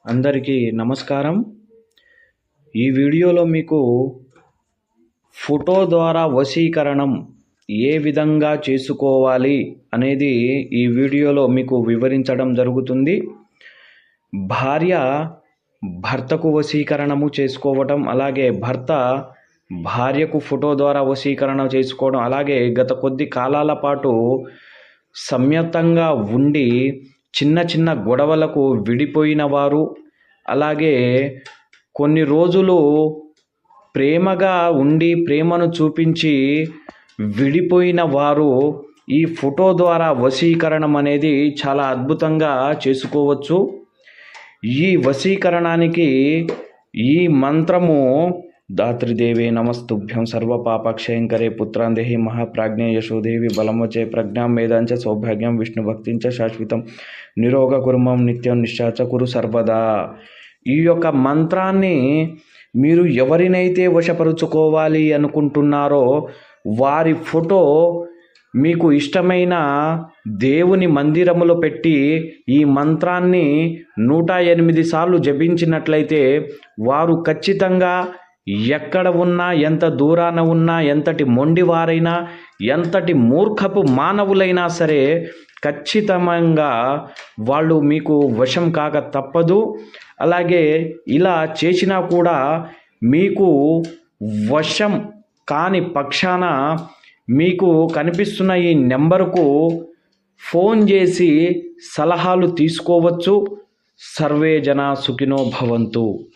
అందరికీ నమస్కారం. ఈ వీడియోలో మీకు ఫోటో ద్వారా వశీకరణం ఏ విధంగా చేసుకోవాలి అనేది ఈ వీడియోలో మీకు వివరించడం జరుగుతుంది. భార్య భర్తకు వశీకరణము చేసుకోవటం, అలాగే భర్త భార్యకు ఫోటో ద్వారా వశీకరణ చేసుకోవడం, అలాగే గత కొద్ది కాలాల పాటు సంయతంగా ఉండి చిన్న చిన్న గొడవలకు విడిపోయిన వారు, అలాగే కొన్ని రోజులు ప్రేమగా ఉండి ప్రేమను చూపించి విడిపోయిన వారు ఈ ఫోటో ద్వారా వశీకరణం అనేది చాలా అద్భుతంగా చేసుకోవచ్చు. ఈ వశీకరణానికి ఈ మంత్రము దాత్రిదేవే నమస్తుభ్యం సర్వపాపక్షయంకరే పుత్రాందేహి మహాప్రాజ్ఞే యశోదేవి బలమచే ప్రజ్ఞాం వేదాంచ సౌభాగ్యం విష్ణుభక్తించ శాశ్వతం నిరోగ కుర్మం నిత్యం నిశ్చాచ కురు సర్వదా. ఈ యొక్క మంత్రాన్ని మీరు ఎవరినైతే వశపరుచుకోవాలి అనుకుంటున్నారో వారి ఫోటో మీకు ఇష్టమైన దేవుని మందిరములో పెట్టి ఈ మంత్రాన్ని 108 సార్లు జపించినట్లయితే వారు ఖచ్చితంగా ఎక్కడ ఉన్నా, ఎంత దూరాన ఉన్నా, ఎంతటి మొండివారైనా, ఎంతటి మూర్ఖపు మానవులైనా సరే ఖచ్చితంగా వాళ్ళు మీకు వశం కాక తప్పదు. అలాగే ఇలా చేసినా కూడా మీకు వశం కాని పక్షాన మీకు కనిపిస్తున్న ఈ నెంబరుకు ఫోన్ చేసి సలహాలు తీసుకోవచ్చు. సర్వే జనా సుఖినో భవంతు.